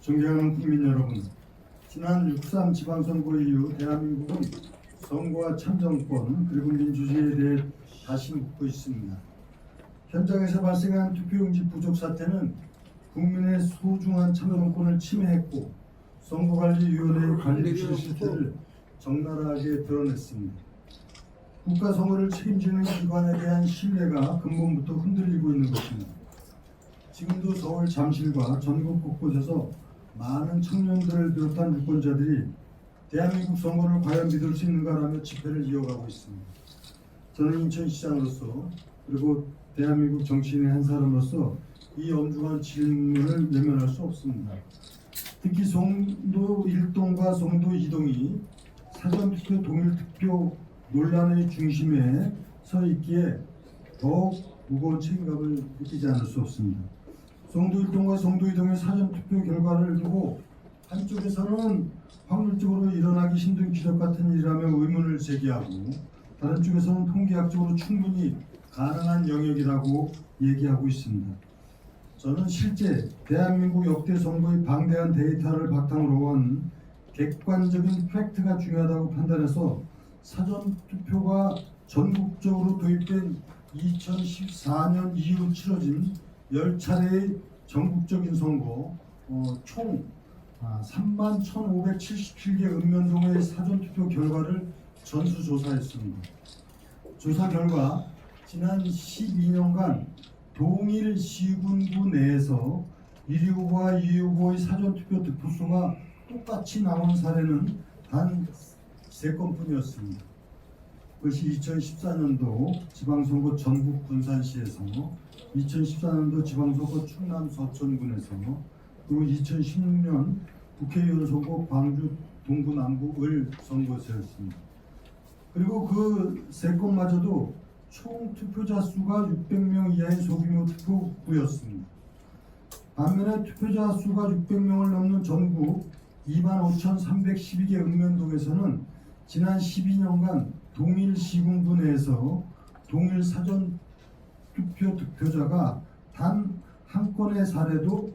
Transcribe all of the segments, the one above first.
존경하는 국민 여러분, 지난 6.3 지방선거 이후 대한민국은 선거와 참정권 그리고 민주주의에 대해 다시 묻고 있습니다. 현장에서 발생한 투표용지 부족 사태는 국민의 소중한 참정권을 침해했고 선거관리위원회의 관리 실태를 적나라하게 드러냈습니다. 국가 선거를 책임지는 기관에 대한 신뢰가 근본부터 흔들리고 있는 것입니다. 지금도 서울 잠실과 전국 곳곳에서 많은 청년들을 비롯한 유권자들이 대한민국 선거를 과연 믿을 수 있는가라며 집회를 이어가고 있습니다. 저는 인천시장으로서 그리고 대한민국 정치인의 한 사람으로서 이 엄중한 질문을 외면할 수 없습니다. 특히 송도 1동과 송도 2동이 사전투표 동일투표 논란의 중심에 서 있기에 더욱 무거운 책임감을 느끼지 않을 수 없습니다. 송도 1동과 송도 2동의 사전투표 결과를 두고 한쪽에서는 확률적으로 일어나기 힘든 기적 같은 일이라며 의문을 제기하고 다른 쪽에서는 통계학적으로 충분히 가능한 영역이라고 얘기하고 있습니다. 저는 실제 대한민국 역대 선거의 방대한 데이터를 바탕으로 한 객관적인 팩트가 중요하다고 판단해서 사전투표가 전국적으로 도입된 2014년 이후 치러진 10차례의 전국적인 선거 총 31,577개 읍면동의 사전투표 결과를 전수조사했습니다. 조사 결과 지난 12년간 동일 시군구 내에서 1위 후보와 2위 후보의 사전투표 득표수가 똑같이 나온 사례는 단 3건뿐이었습니다. 그것이 2014년도 지방선거 전국 군산시에서 2014년도 지방선거 충남 서천군에서 그리고 2016년 국회의원 선거 광주 동구 남부 을 선거소였습니다. 그리고 그 3건마저도 총 투표자 수가 600명 이하의 소규모 투표구였습니다. 반면에 투표자 수가 600명을 넘는 전국 25,312개 읍면동에서는 지난 12년간 동일 시군구 내에서 동일 사전 투표 득표자가 단 한 건의 사례도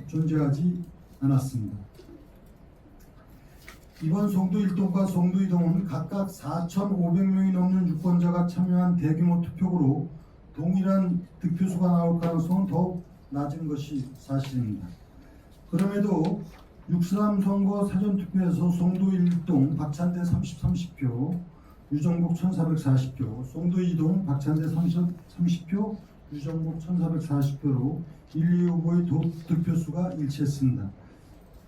존재하지 않았습니다. 이번 송도 1동과 송도 2동은 각각 4,500명이 넘는 유권자가 참여한 대규모 투표구로 동일한 득표수가 나올 가능성은 더욱 낮은 것이 사실입니다. 그럼에도 6.3 선거 사전투표에서 송도 1동 박찬대 30표, 유정복 1,440표, 송도 2동 박찬대 30표, 유정복 1,440표로 1, 2 후보의 득표수가 일치했습니다.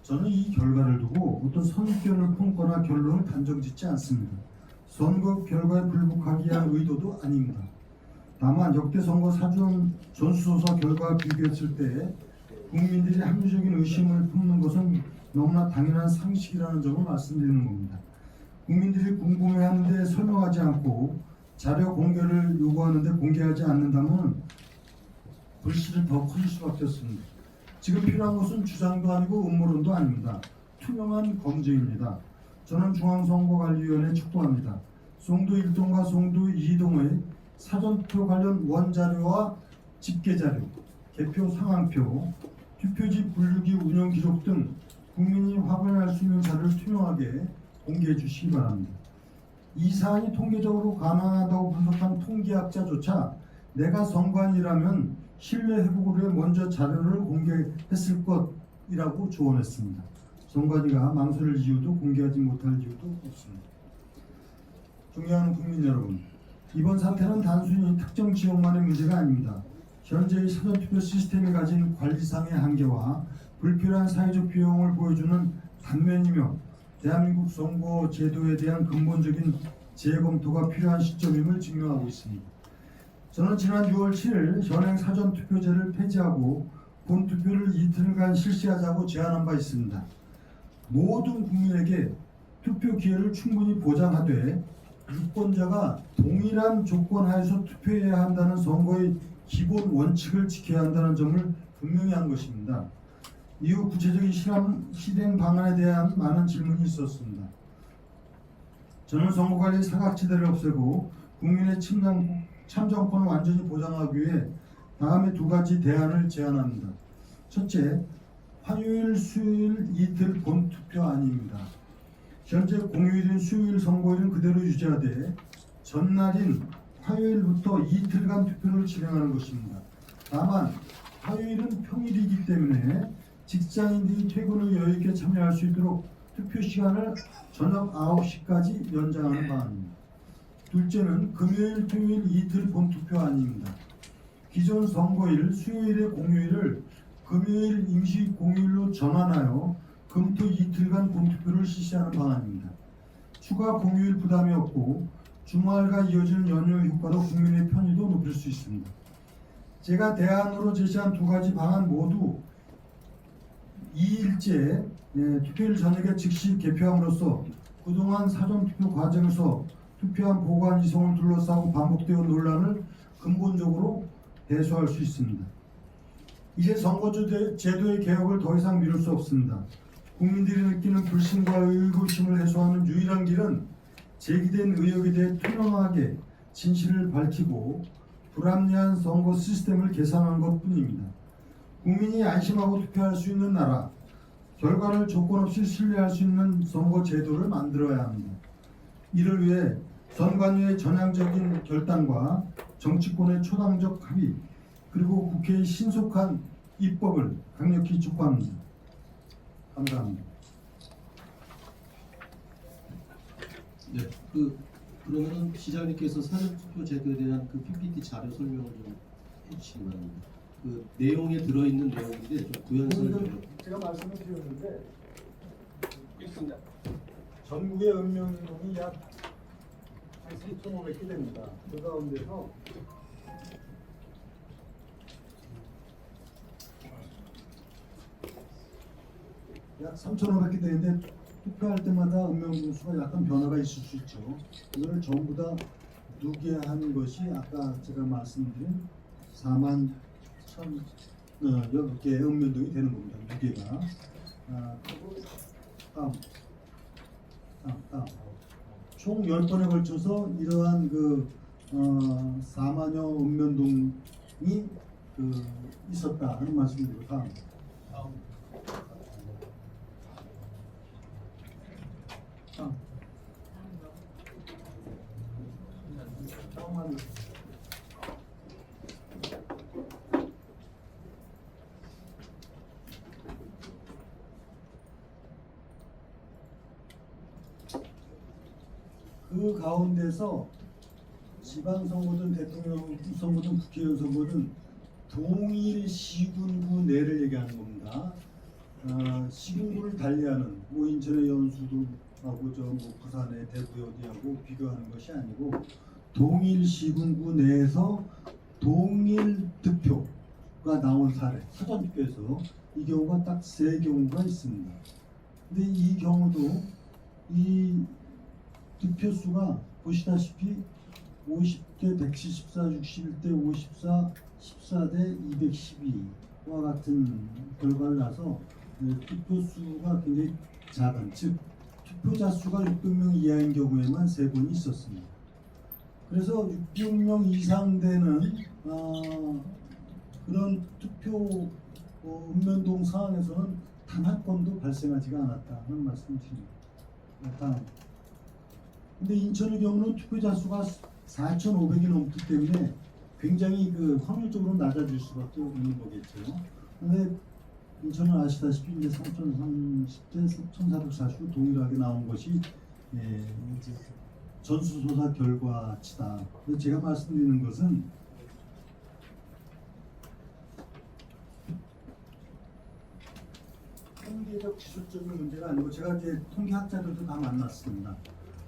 저는 이 결과를 두고 어떤 선입견을 품거나 결론을 단정짓지 않습니다. 선거 결과에 불복하기 위한 의도도 아닙니다. 다만 역대 선거 사전 전수조사 결과와 비교했을 때 국민들이 합리적인 의심을 품는 것은 너무나 당연한 상식이라는 점을 말씀드리는 겁니다. 국민들이 궁금해하는데 설명하지 않고 자료 공개를 요구하는데 공개하지 않는다면 불씨를 더 커질 수밖에 없습니다. 지금 필요한 것은 주장도 아니고 음모론도 아닙니다. 투명한 검증입니다. 저는 중앙선거관리위원회에 촉구합니다. 송도 1동과 송도 2동의 사전투표 관련 원자료와 집계자료, 개표 상황표, 투표지 분류기 운영 기록 등 국민이 확인할 수 있는 자료를 투명하게 공개해 주시기 바랍니다. 이 사안이 통계적으로 가능하다고 분석한 통계학자조차 내가 선관위라면 신뢰 회복을 위해 먼저 자료를 공개했을 것이라고 조언했습니다. 선관위가 망설일 이유도 공개하지 못할 이유도 없습니다. 존경하는 국민 여러분, 이번 사태는 단순히 특정 지역만의 문제가 아닙니다. 현재의 사전투표 시스템이 가진 관리상의 한계와 불필요한 사회적 비용을 보여주는 단면이며 대한민국 선거 제도에 대한 근본적인 재검토가 필요한 시점임을 증명하고 있습니다. 저는 지난 6월 7일 현행 사전투표제를 폐지하고 본투표를 이틀간 실시하자고 제안한 바 있습니다. 모든 국민에게 투표 기회를 충분히 보장하되 유권자가 동일한 조건 하에서 투표해야 한다는 선거의 기본 원칙을 지켜야 한다는 점을 분명히 한 것입니다. 이후 구체적인 실행 방안에 대한 많은 질문이 있었습니다. 저는 선거관리 사각지대를 없애고 국민의 참정권을 완전히 보장하기 위해 다음에 2가지 대안을 제안합니다. 첫째, 화요일, 수요일 이틀 본투표안입니다. 현재 공휴일인 수요일 선거일은 그대로 유지하되 전날인 화요일부터 이틀간 투표를 진행하는 것입니다. 다만 화요일은 평일이기 때문에 직장인들이 퇴근을 여유있게 참여할 수 있도록 투표 시간을 저녁 9시까지 연장하는 바입니다. 둘째는 금요일, 토요일 이틀 본투표안입니다. 기존 선거일 수요일의 공휴일을 금요일 임시 공휴일로 전환하여 금토 이틀간 본투표를 실시하는 방안입니다. 추가 공휴일 부담이 없고 주말과 이어지는 연휴 효과로 국민의 편의도 높일 수 있습니다. 제가 대안으로 제시한 두 가지 방안 모두 2일째 투표일 저녁에 즉시 개표함으로써 그동안 사전투표 과정에서 투표한 보관 이송을 둘러싸고 반복되어 논란을 근본적으로 해소할 수 있습니다. 이제 선거제도의 개혁을 더 이상 미룰 수 없습니다. 국민들이 느끼는 불신과 의구심을 해소하는 유일한 길은 제기된 의혹에 대해 투명하게 진실을 밝히고 불합리한 선거 시스템을 개선하는 것뿐입니다. 국민이 안심하고 투표할 수 있는 나라, 결과를 조건 없이 신뢰할 수 있는 선거 제도를 만들어야 합니다. 이를 위해 선관위의 전향적인 결단과 정치권의 초당적 합의, 그리고 국회의 신속한 입법을 강력히 촉구합니다. 감사합니다. 네, 그러면은 시장님께서 사전투표 제도에 대한 그 PPT 자료 설명을 좀 해주시기 바랍니다. 그 내용에 들어있는 내용인데 좀 구현설명. 제가 말씀을 드렸는데 있습니다. 전국의 읍면동이 약 3,500개 됩니다. 그 가운데서 약 3,500개 되는데 투표할 때마다 읍면동 수가 약간 변화가 있을 수 있죠. 이거를 전부 다 누계한 것이 아까 제가 말씀드린 4만 1,000개 읍면동이 되는 겁니다. 누계가. 다음. 총 10번에 걸쳐서 이러한 4만여 읍면동이 있었다 하는 말씀드리고 다음. 그 가운데서 지방선거든 대통령 선거든 국회의원 선거든 동일 시군구 내를 얘기하는 겁니다. 시군구를 달리하는 뭐 인천의 연수도하고 부산의 대구 어디하고 비교하는 것이 아니고 동일 시군구 내에서 동일 득표가 나온 사례, 사전투표에서 이 경우가 딱 3경우가 있습니다. 근데 이 경우도 이 득표수가 보시다시피 50대 174, 61대 54, 14대 212와 같은 결과를 나서 투표수가 굉장히 작은, 즉 투표자 수가 600명 이하인 경우에만 3번이 있었습니다. 그래서 600명 이상 되는 그런 투표 읍면동 상황에서는 단 한 건도 발생하지가 않았다 하는 말씀을 드립니다. 다음. 근데 인천의 경우는 투표자 수가 4,500이 넘기 때문에 굉장히 확률적으로 낮아질 수밖에 없는 거겠죠. 근데 인천은 아시다시피 이제 3,030대 1,440로 동일하게 나온 것이 이제 전수조사 결과치다. 제가 말씀드리는 것은 통계적 기술적인 문제가 아니고 제가 이제 통계학자들도 다 만났습니다.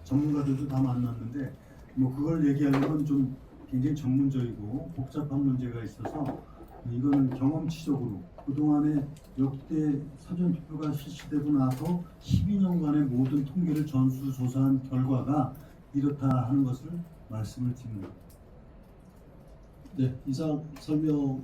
전문가들도 다 만났는데 뭐 그걸 얘기하려면 좀 굉장히 전문적이고 복잡한 문제가 있어서 이거는 경험치적으로 그동안에 역대 사전투표가 실시되고 나서 12년간의 모든 통계를 전수조사한 결과가 이렇다 하는 것을 말씀을 드립니다. 네, 이상 설명